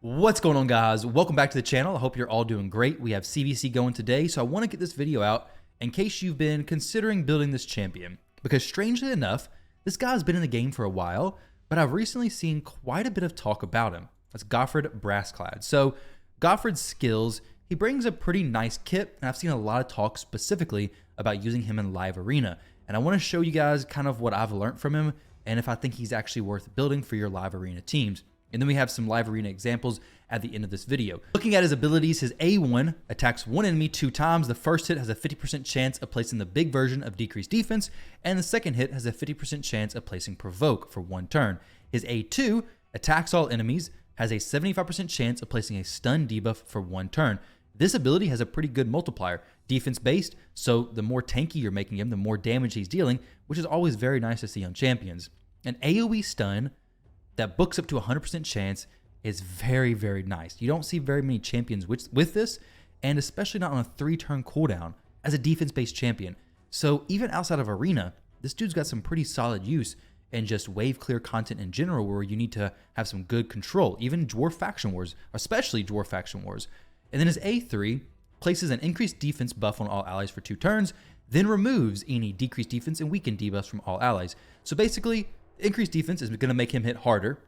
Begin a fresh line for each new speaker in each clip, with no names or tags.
What's going on, guys? Welcome back to the channel. I hope you're all doing great. We have CVC going today, so I want to get this video out in case you've been considering building this champion, because strangely enough, this guy's been in the game for a while, but I've recently seen quite a bit of talk about him. That's Goffred Brassclad. So Goffred's skills, he brings a pretty nice kit, and I've seen a lot of talk specifically about using him in live arena, and I want to show you guys kind of what I've learned from him and if I think he's actually worth building for your live arena teams. And then we have some live arena examples at the end of this video. Looking at his abilities, his A1 attacks one enemy 2 times. The first hit has a 50% chance of placing the big version of decreased defense, and the second hit has a 50% chance of placing provoke for 1 turn. His A2 attacks all enemies, has a 75% chance of placing a stun debuff for 1 turn. This ability has a pretty good multiplier, defense based, so the more tanky you're making him, the more damage he's dealing, which is always very nice to see on champions. An AoE stun that books up to 100% chance is very, very nice. You don't see very many champions with this, and especially not on a 3-turn cooldown as a defense-based champion. So even outside of arena, this dude's got some pretty solid use in just wave clear content in general, where you need to have some good control, even Dwarf Faction Wars, especially Dwarf Faction Wars. And then his A3 places an increased defense buff on all allies for 2 turns, then removes any decreased defense and weakened debuffs from all allies. So basically, increased defense is going to make him hit harder.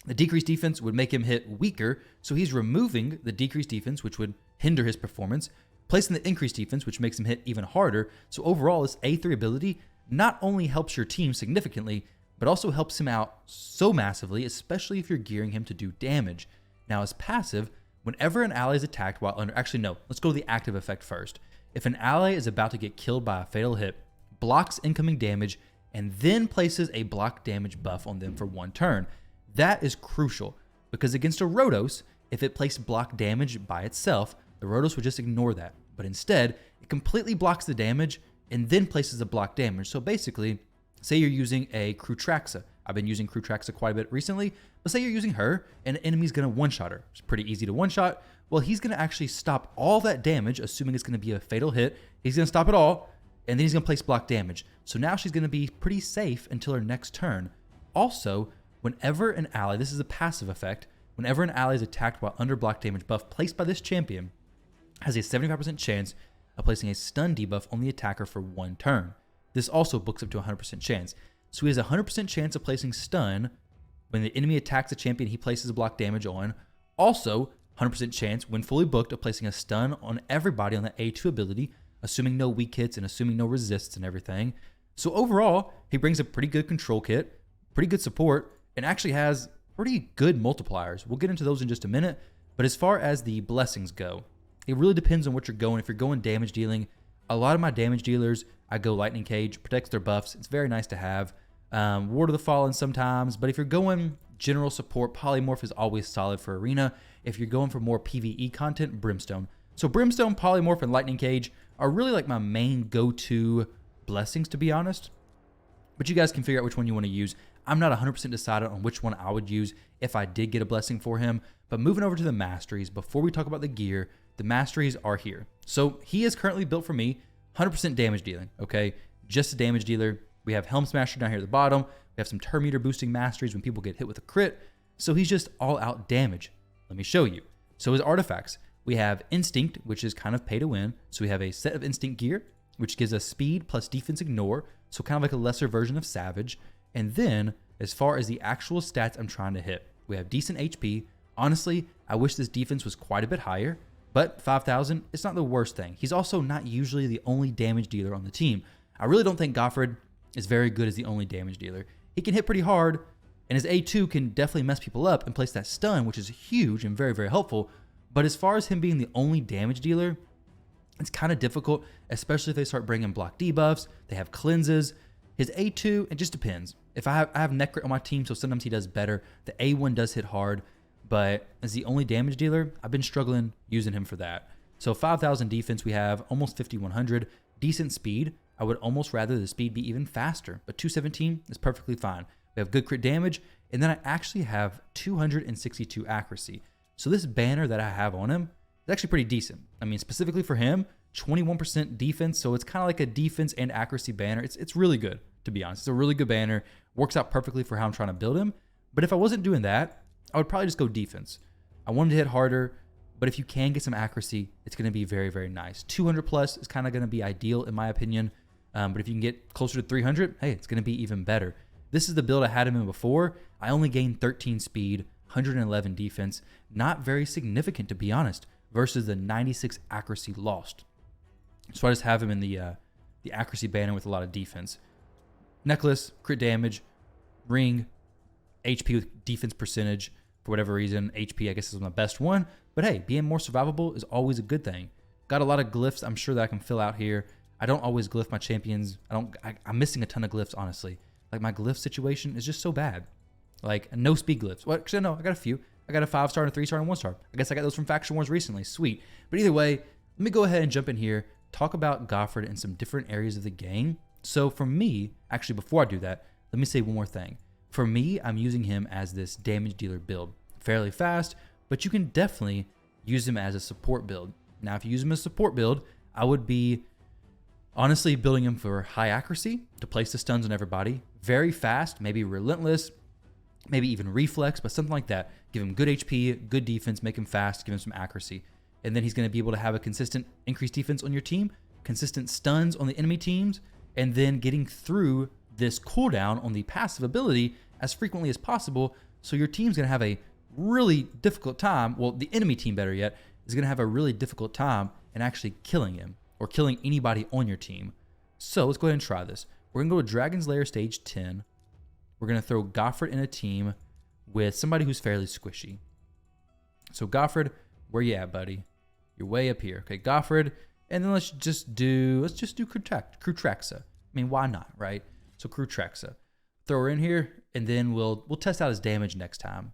The decreased defense would make him hit weaker, so he's removing the decreased defense, which would hinder his performance, placing the increased defense, which makes him hit even harder. So overall, this A3 ability not only helps your team significantly, but also helps him out so massively, especially if you're gearing him to do damage. Now, his passive, whenever an ally is attacked while under... Actually, no. Let's go to the active effect first. If an ally is about to get killed by a fatal hit, blocks incoming damage, and then places a block damage buff on them for 1 turn. That is crucial, because against a Rotos, if it placed block damage by itself, the Rotos would just ignore that. But instead, it completely blocks the damage and then places a block damage. So basically, say you're using a Crutraxa. I've been using Crutraxa quite a bit recently, but say you're using her and an enemy's going to one-shot her. It's pretty easy to one-shot. Well, he's going to actually stop all that damage, assuming it's going to be a fatal hit. He's going to stop it all, and then he's going to place block damage. So now she's going to be pretty safe until her next turn. Also, whenever an ally, this is a passive effect, whenever an ally is attacked while under block damage buff placed by this champion, has a 75% chance of placing a stun debuff on the attacker for 1 turn. This also books up to 100% chance. So he has a 100% chance of placing stun when the enemy attacks a champion he places a block damage on. Also, 100% chance when fully booked of placing a stun on everybody on the A2 ability, assuming no weak hits and assuming no resists and everything. So overall, he brings a pretty good control kit, pretty good support, and actually has pretty good multipliers. We'll get into those in just a minute, but as far as the blessings go, it really depends on what you're going. If you're going damage dealing, a lot of my damage dealers, I go Lightning Cage, protects their buffs. It's very nice to have. Ward of the Fallen sometimes, but if you're going general support, Polymorph is always solid for arena. If you're going for more PvE content, Brimstone. So Brimstone, Polymorph, and Lightning Cage are really like my main go-to blessings, to be honest. But you guys can figure out which one you want to use. I'm not 100% decided on which one I would use if I did get a blessing for him. But moving over to the masteries, before we talk about the gear, the masteries are here. So he is currently built for me 100% damage dealing, okay? Just a damage dealer. We have Helm Smasher down here at the bottom. We have some turn meter boosting masteries when people get hit with a crit. So he's just all out damage. Let me show you. So his artifacts, we have Instinct, which is kind of pay to win. So we have a set of Instinct gear, which gives us speed plus defense ignore. So kind of like a lesser version of Savage. And then as far as the actual stats I'm trying to hit, we have decent HP. Honestly, I wish this defense was quite a bit higher, but 5,000, it's not the worst thing. He's also not usually the only damage dealer on the team. I really don't think Goffred is very good as the only damage dealer. He can hit pretty hard, and his A2 can definitely mess people up and place that stun, which is huge and very, very helpful. But as far as him being the only damage dealer, it's kind of difficult, especially if they start bringing block debuffs, they have cleanses. His A2, it just depends. If I have Necrit on my team, so sometimes he does better. The A1 does hit hard, but as the only damage dealer, I've been struggling using him for that. So 5,000 defense, we have almost 5,100. Decent speed. I would almost rather the speed be even faster, but 217 is perfectly fine. We have good crit damage, and then I actually have 262 accuracy. So this banner that I have on him is actually pretty decent. I mean, specifically for him, 21% defense, so it's kind of like a defense and accuracy banner. It's really good, to be honest. It's a really good banner. Works out perfectly for how I'm trying to build him. But if I wasn't doing that, I would probably just go defense. I wanted to hit harder, but if you can get some accuracy, it's going to be very, very nice. 200 plus is kind of going to be ideal in my opinion. But if you can get closer to 300, hey, it's going to be even better. This is the build I had him in before. I only gained 13 speed, 111 defense. Not very significant, to be honest, versus the 96 accuracy lost. So I just have him in the accuracy banner with a lot of defense. Necklace, crit damage, ring, HP with defense percentage. For whatever reason, HP I guess is my best one. But hey, being more survivable is always a good thing. Got a lot of glyphs I'm sure that I can fill out here. I don't always glyph my champions. I'm missing a ton of glyphs, honestly. Like my glyph situation is just so bad. Like no speed glyphs. Well, actually, no, I got a few. I got a 5-star and a 3-star and 1-star. I guess I got those from Faction Wars recently. Sweet. But either way, let me go ahead and jump in here, talk about Goffred in some different areas of the game. So for me, actually before I do that, let me say one more thing. For me, I'm using him as this damage dealer build. Fairly fast, but you can definitely use him as a support build. Now, if you use him as a support build, I would be honestly building him for high accuracy to place the stuns on everybody. Very fast, maybe relentless, maybe even reflex, but something like that. Give him good HP, good defense, make him fast, give him some accuracy. And then he's going to be able to have a consistent increased defense on your team, consistent stuns on the enemy teams, and then getting through this cooldown on the passive ability as frequently as possible. So your team's going to have a really difficult time. Well, the enemy team, better yet, is going to have a really difficult time in actually killing him or killing anybody on your team. So let's go ahead and try this. We're going to go to Dragon's Lair stage 10. We're going to throw Goffred in a team with somebody who's fairly squishy. So Goffred, where you at, buddy? You're way up here. Okay, Goffred. And then let's just do Krutraxa. I mean, why not, right? So Krutraxa. Throw her in here, and then we'll test out his damage next time.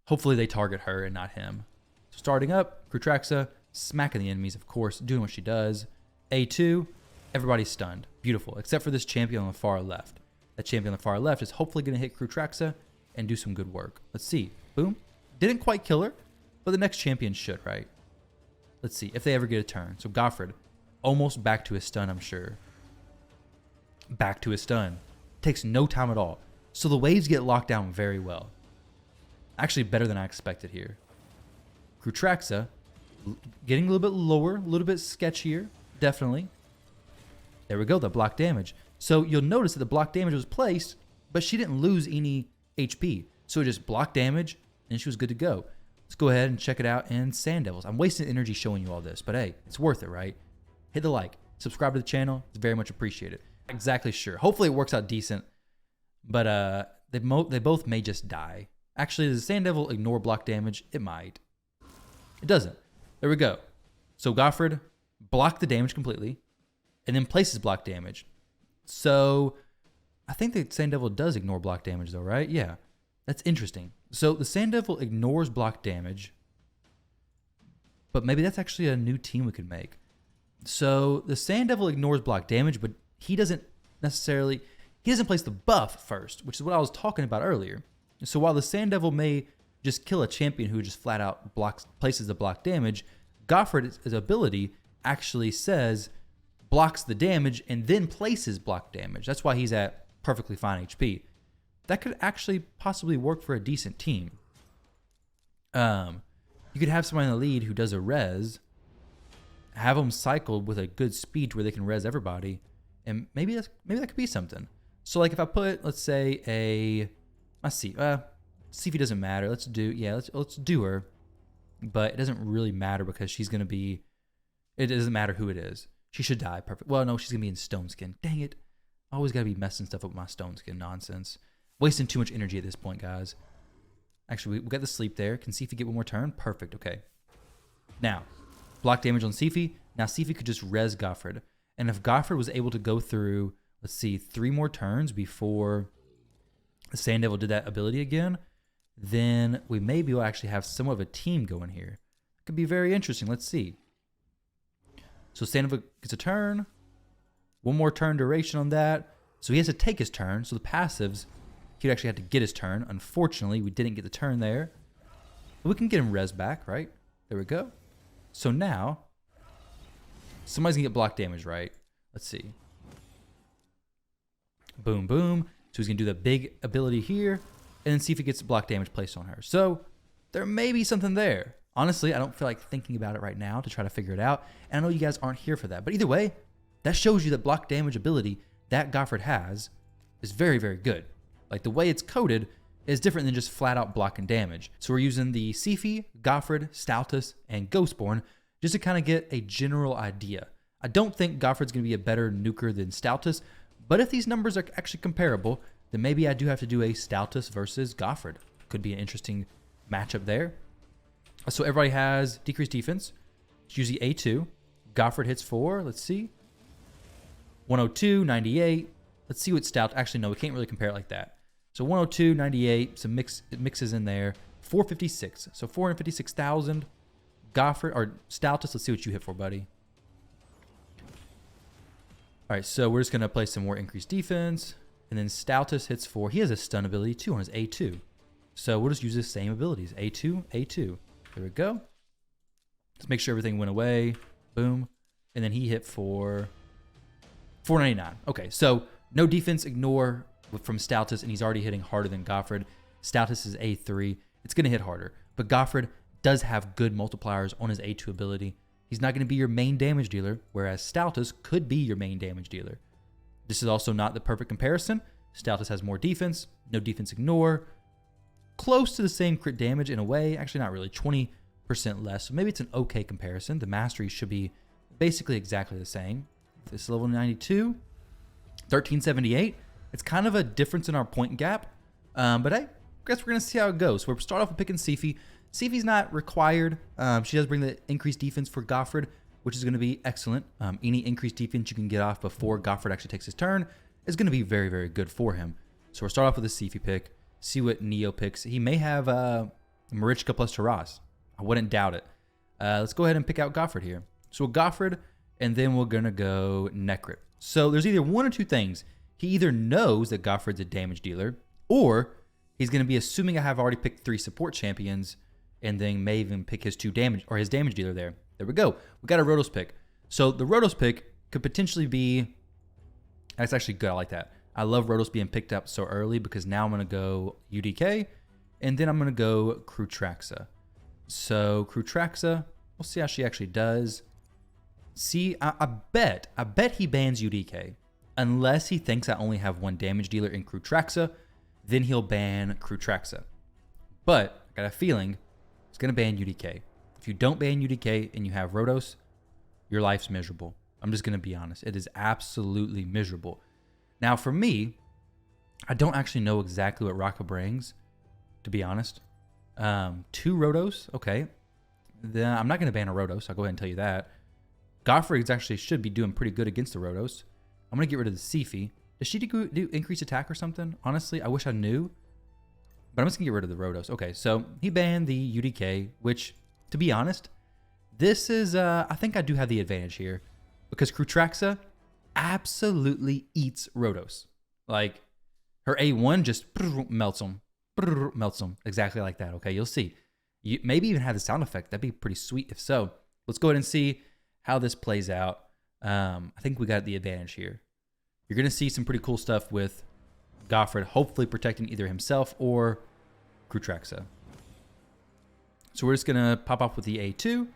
Hopefully they target her and not him. So starting up, Krutraxa, smacking the enemies, of course, doing what she does. A2, everybody's stunned. Beautiful, except for this champion on the far left. That champion on the far left is hopefully going to hit Krutraxa and do some good work. Let's see. Boom. Didn't quite kill her, but the next champion should, right? Let's see if they ever get a turn. So Goffred, almost back to his stun, I'm sure. Back to his stun. Takes no time at all. So the waves get locked down very well. Actually better than I expected here. Krutraxa, getting a little bit lower, a little bit sketchier, definitely. There we go, the block damage. So you'll notice that the block damage was placed, but she didn't lose any HP. So it just blocked damage, and she was good to go. Let's go ahead and check it out in Sand Devils. I'm wasting energy showing you all this, but hey, it's worth it, right? Hit the like, subscribe to the channel. It's very much appreciated. Exactly sure. Hopefully it works out decent, but they both may just die. Actually, does the Sand Devil ignore block damage? It might. It doesn't. There we go. So Goffred blocked the damage completely and then places block damage. So I think the Sand Devil does ignore block damage though, right? Yeah. That's interesting. So the Sand Devil ignores block damage, but maybe that's actually a new team we could make. So the Sand Devil ignores block damage, but he doesn't place the buff first, which is what I was talking about earlier. So while the Sand Devil may just kill a champion who just flat out places the block damage, Goffred's ability actually says blocks the damage and then places block damage. That's why he's at perfectly fine HP. That could actually possibly work for a decent team. You could have somebody in the lead who does a res, have them cycled with a good speed where they can res everybody, and maybe that could be something. So like if I put, let's say let's see if it doesn't matter. Let's do her, but it doesn't really matter because she's gonna be. It doesn't matter who it is. She should die. Perfect. Well, no, she's gonna be in Stone Skin. Dang it! I always gotta be messing stuff up with my Stone Skin nonsense. Wasting too much energy at this point, guys. Actually, we got the sleep there. Can Sifi get one more turn? Perfect. Okay. Now, block damage on Sifi. Now Sifi could just res Goffred, and if Goffred was able to go through, let's see, 3 more turns before the Sand Devil did that ability again, then we maybe will actually have somewhat of a team going here. It could be very interesting. Let's see. So Sand Devil gets a turn. 1 more turn duration on that. So he has to take his turn. So the passives, he'd actually have to get his turn. Unfortunately, we didn't get the turn there. But we can get him res back, right? There we go. So now, somebody's going to get block damage, right? Let's see. Boom, boom. So he's going to do the big ability here, and then see if he gets block damage placed on her. So there may be something there. Honestly, I don't feel like thinking about it right now to try to figure it out. And I know you guys aren't here for that. But either way, that shows you that block damage ability that Goffred has is very, very good. Like the way it's coded is different than just flat out blocking damage. So we're using the Siphi, Goffred, Stoutus, and Ghostborn just to kind of get a general idea. I don't think Goffred's going to be a better nuker than Stoutus, but if these numbers are actually comparable, then maybe I do have to do a Stoutus versus Goffred. Could be an interesting matchup there. So everybody has decreased defense. It's usually A2. Goffred hits for, let's see, 102, 98. Let's see what Stout, actually no, we can't really compare it like that. So 102, 98, some mixes in there. 456, so 456,000. Goffred, or Stoutus, let's see what you hit for, buddy. All right, so we're just gonna play some more increased defense. And then Stoutus hits for, he has a stun ability too on his A2. So we'll just use the same abilities, A2, A2. There we go. Let's make sure everything went away. Boom. And then he hit for 499. Okay, so no defense, ignore from Stoutus, and he's already hitting harder than Goffred. Stoutus is A3. It's going to hit harder. But Goffred does have good multipliers on his A2 ability. He's not going to be your main damage dealer, whereas Stoutus could be your main damage dealer. This is also not the perfect comparison. Stoutus has more defense, no defense, ignore. Close to the same crit damage in a way. Actually, not really. 20% less. So maybe it's an okay comparison. The masteries should be basically exactly the same. This is level 92. 1378. It's kind of a difference in our point gap. But I guess we're going to see how it goes. So we'll start off with picking Siphi. Siphi's not required. She does bring the increased defense for Goffred, which is going to be excellent. Any increased defense you can get off before Goffred actually takes his turn is going to be very, very good for him. So we'll start off with a Siphi pick. See what Neo picks. He may have Marichka plus Taras. I wouldn't doubt it. Let's go ahead and pick out Goffred here. So Goffred, and then we're going to go Necrit. So there's either one or two things. He either knows that Goffred's a damage dealer, or he's going to be assuming I have already picked 3 support champions, and then may even pick his his damage dealer there. There we go. We got a Rotos pick. So the Rotos pick could potentially be, that's actually good. I like that. I love Rotos being picked up so early because now I'm going to go UDK, and then I'm going to go Krutraxa. So Krutraxa, we'll see how she actually does. See, I bet he bans UDK. Unless he thinks I only have 1 damage dealer in Krutraxa, then he'll ban Krutraxa. But I got a feeling he's going to ban UDK. If you don't ban UDK and you have Rotos, your life's miserable. I'm just going to be honest. It is absolutely miserable. Now, for me, I don't actually know exactly what Raka brings, to be honest. 2 Rotos, okay. Then I'm not going to ban a Rotos. I'll go ahead and tell you that. Goffred actually should be doing pretty good against the Rotos. I'm going to get rid of the Siphi. Does she do increased attack or something? Honestly, I wish I knew. But I'm just going to get rid of the Rotos. Okay, so he banned the UDK, which, to be honest, this is, I think I do have the advantage here. Because Krutraxa absolutely eats Rotos. Like, her A1 just melts them. Melts them. Exactly like that, okay? You'll see. You maybe even have the sound effect. That'd be pretty sweet if so. Let's go ahead and see how this plays out. I think we got the advantage here. You're going to see some pretty cool stuff with Goffred, hopefully protecting either himself or Krutraxa. So we're just going to pop off with the A2.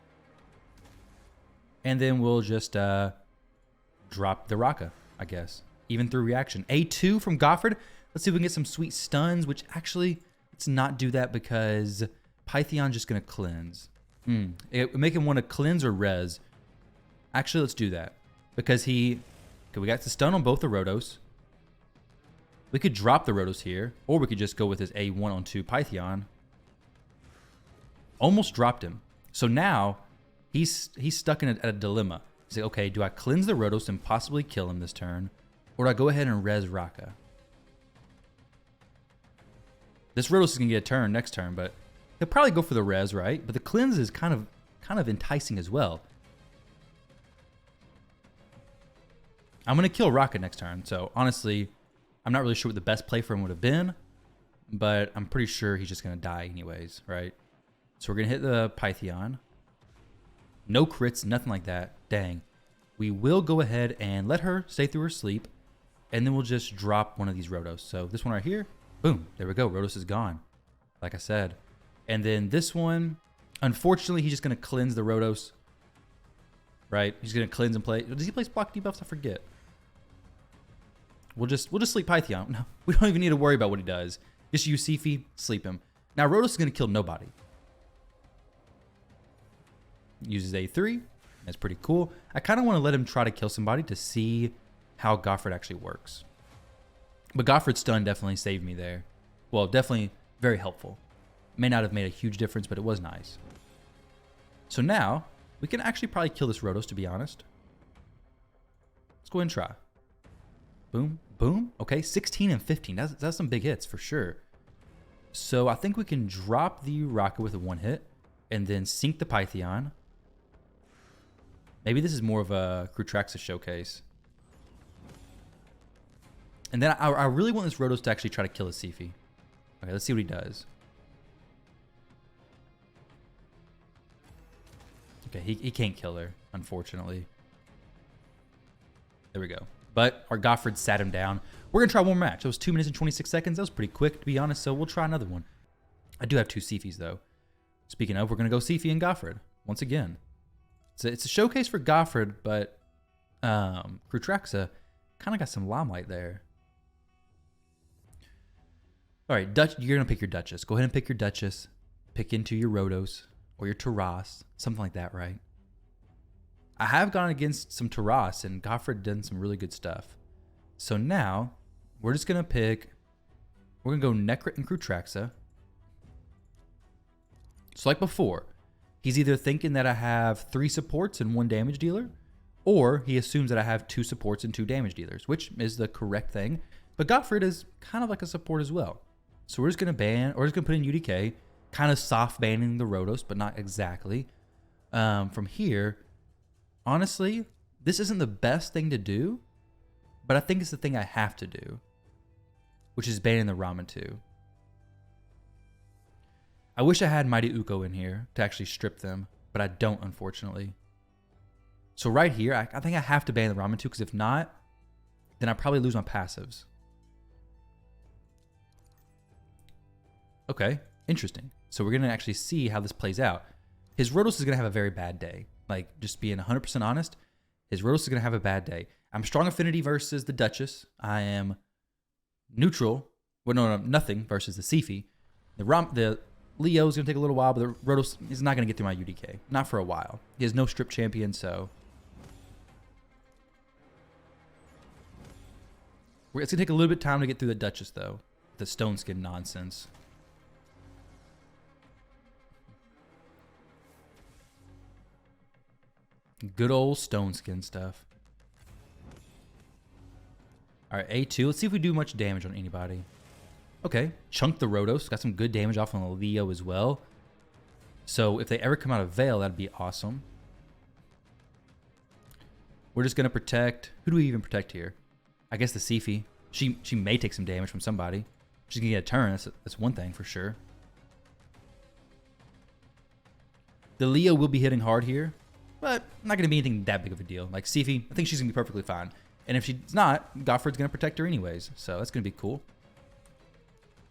And then we'll just drop the Raka, I guess. Even through reaction. A2 from Goffred. Let's see if we can get some sweet stuns, which actually, let's not do that because Pythion's just going to cleanse. It make him want to cleanse or res. Actually, let's do that. Because we got the stun on both the Rotos. We could drop the Rotos here, or we could just go with his A1 on 2 Python. Almost dropped him. So now, he's stuck in a dilemma. He's like, okay, do I cleanse the Rotos and possibly kill him this turn? Or do I go ahead and res Raka? This Rotos is going to get a turn next turn, but he'll probably go for the res, right? But the cleanse is kind of enticing as well. I'm going to kill Raka next turn, so honestly, I'm not really sure what the best play for him would have been, but I'm pretty sure he's just going to die anyways, right? So we're going to hit the Python. No crits, nothing like that. Dang. We will go ahead and let her stay through her sleep, and then we'll just drop one of these Rotos. So this one right here, boom, there we go. Rotos is gone, like I said. And then this one, unfortunately, he's just going to cleanse the Rotos. Right? He's going to cleanse and play. Does he place block debuffs? I forget. We'll just sleep Pythion. No, we don't even need to worry about what he does. Just use Sifi, sleep him. Now Rotos is going to kill nobody. Uses A3. That's pretty cool. I kind of want to let him try to kill somebody to see how Goffred actually works. But Goffred's stun definitely saved me there. Well, definitely very helpful. May not have made a huge difference, but it was nice. So now, we can actually probably kill this Rotos, to be honest. Let's go ahead and try. Boom, boom. Okay, 16 and 15. That's some big hits for sure. So I think we can drop the rocket with a one hit and then sink the Pythion. Maybe this is more of a Crutraxa showcase. And then I really want this Rotos to actually try to kill a Sifi. Okay, let's see what he does. Okay, he can't kill her, unfortunately. There we go. But our Goffred sat him down. We're going to try one more match. That was 2 minutes and 26 seconds. That was pretty quick, to be honest, so we'll try another one. I do have two Sifis, though. Speaking of, we're going to go Sifi and Goffred once again. It's a showcase for Goffred, but Crutraxa kind of got some limelight there. All right, you're going to pick your Duchess. Go ahead and pick your Duchess. Pick into your Rotos or your Taras, something like that, right? I have gone against some Taras, and Goffred done some really good stuff. So now, we're just going to pick... We're going to go Necrit and Crutraxa. So like before, he's either thinking that I have 3 supports and 1 damage dealer, or he assumes that I have 2 supports and 2 damage dealers, which is the correct thing. But Goffred is kind of like a support as well. So we're just going to ban, or just going to put in UDK, kind of soft banning the Rotos, but not exactly. From here, honestly, this isn't the best thing to do, but I think it's the thing I have to do, which is banning the Ramen 2. I wish I had Mighty Uko in here to actually strip them, but I don't, unfortunately. So right here, I think I have to ban the Ramen 2, because if not, then I probably lose my passives. Okay, interesting. So we're going to actually see how this plays out. His Rotos is going to have a very bad day. Like, just being 100% honest, his Rotos is going to have a bad day. I'm strong affinity versus the Duchess. I am neutral. Well, no, nothing versus the Sifi. The Leo is going to take a little while, but the Rotos is not going to get through my UDK. Not for a while. He has no strip champion, so... It's going to take a little bit of time to get through the Duchess, though. The stone skin nonsense. Good old stone skin stuff. All right, A2. Let's see if we do much damage on anybody. Okay, chunk the Rotos. Got some good damage off on the Leo as well. So if they ever come out of Veil, that'd be awesome. We're just going to protect... Who do we even protect here? I guess the Sifi. She may take some damage from somebody. She's going to get a turn. That's one thing for sure. The Leo will be hitting hard here, but not going to be anything that big of a deal. Like Sifi, I think she's going to be perfectly fine. And if she's not, Goffred's going to protect her anyways. So that's going to be cool.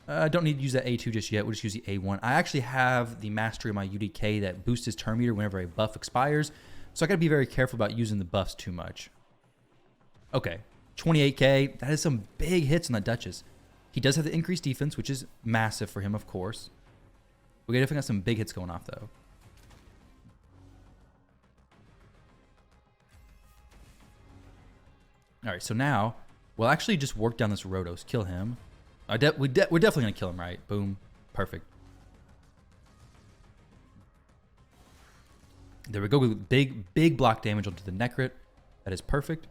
I don't need to use that A2 just yet. We'll just use the A1. I actually have the mastery of my UDK that boosts his turn meter whenever a buff expires. So I got to be very careful about using the buffs too much. Okay, 28k. That is some big hits on that Duchess. He does have the increased defense, which is massive for him, of course. We definitely got some big hits going off, though. All right, so now we'll actually just work down this Rotos, kill him. We're definitely going to kill him, right? Boom. Perfect. There we go. Big block damage onto the Necrit. That is perfect.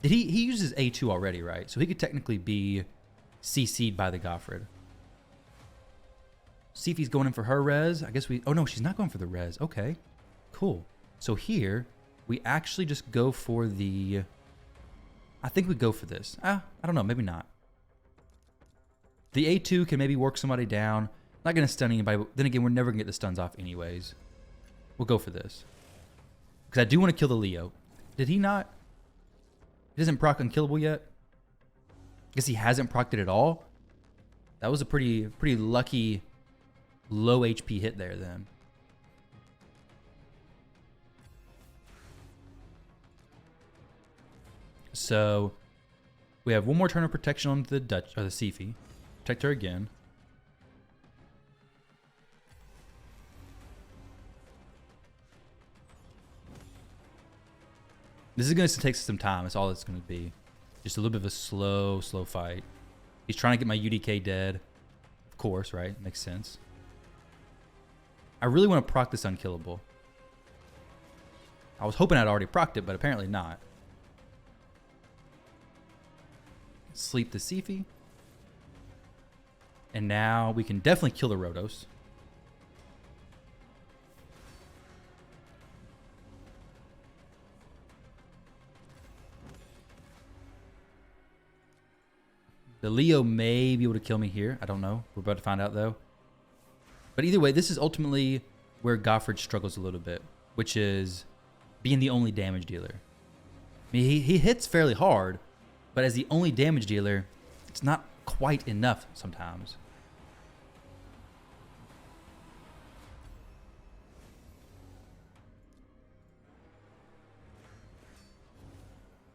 Did he uses A2 already, right? So he could technically be CC'd by the Goffred. See if he's going in for her res. I guess we... Oh, no, she's not going for the res. Okay. Cool. So here, we actually just go for the... I think we go for this. I don't know. Maybe not. The A2 can maybe work somebody down. Not going to stun anybody, but then again, we're never going to get the stuns off anyways. We'll go for this. Because I do want to kill the Leo. Did he not? He doesn't proc unkillable yet? I guess he hasn't procced it at all. That was a pretty lucky low HP hit there then. So we have one more turn of protection on the Dutch or the Sifi. Protect her again. This is going to take some time. That's all it's going to be. Just a little bit of a slow fight. He's trying to get my UDK dead. Of course, right? Makes sense. I really want to proc this unkillable. I was hoping I'd already procced it, but apparently not. Sleep the Sifi. And now we can definitely kill the Rhodos. The Leo may be able to kill me here. I don't know. We're about to find out, though. But either way, this is ultimately where Goffred struggles a little bit, which is being the only damage dealer. I mean, he hits fairly hard, but as the only damage dealer, it's not quite enough sometimes.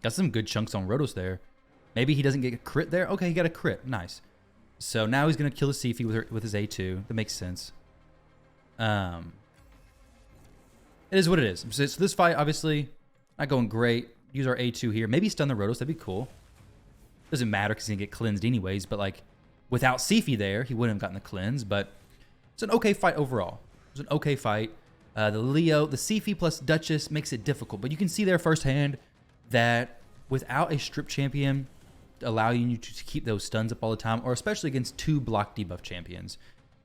Got some good chunks on Rhodos there. Maybe he doesn't get a crit there. Okay, he got a crit. Nice. So now he's going to kill the Sifi with his A2. That makes sense. It is what it is. So this fight, obviously, not going great. Use our A2 here. Maybe stun the Rhodos. That'd be cool. Doesn't matter because he's going to get cleansed anyways. But, like, without Sifi there, he wouldn't have gotten the cleanse. But it's an okay fight overall. It was an okay fight. The Leo, the Sifi plus Duchess makes it difficult. But you can see there firsthand that without a strip champion allowing you to keep those stuns up all the time, or especially against two block debuff champions,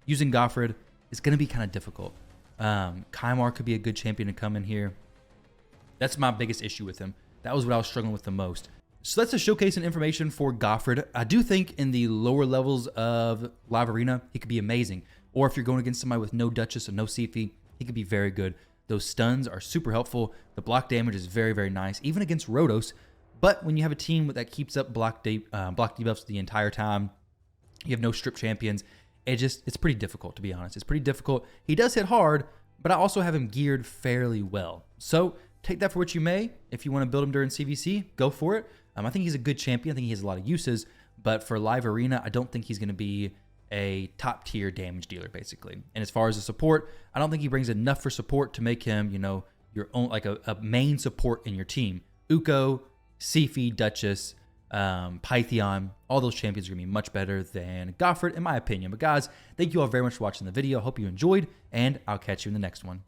using Goffred is going to be kind of difficult. Kymar could be a good champion to come in here. That's my biggest issue with him. That was what I was struggling with the most. So that's a showcase and information for Goffred. I do think in the lower levels of Live Arena, he could be amazing. Or if you're going against somebody with no Duchess and no Sifi, he could be very good. Those stuns are super helpful. The block damage is very, very nice, even against Rhodos. But when you have a team that keeps up block debuffs the entire time, you have no strip champions, it's pretty difficult, to be honest. It's pretty difficult. He does hit hard, but I also have him geared fairly well. So take that for what you may. If you want to build him during CVC, go for it. I think he's a good champion. I think he has a lot of uses. But for Live Arena, I don't think he's going to be a top-tier damage dealer, basically. And as far as the support, I don't think he brings enough for support to make him, you know, your own, like a main support in your team. Uko, Sifi, Duchess, Pythion, all those champions are going to be much better than Goffred, in my opinion. But guys, thank you all very much for watching the video. Hope you enjoyed, and I'll catch you in the next one.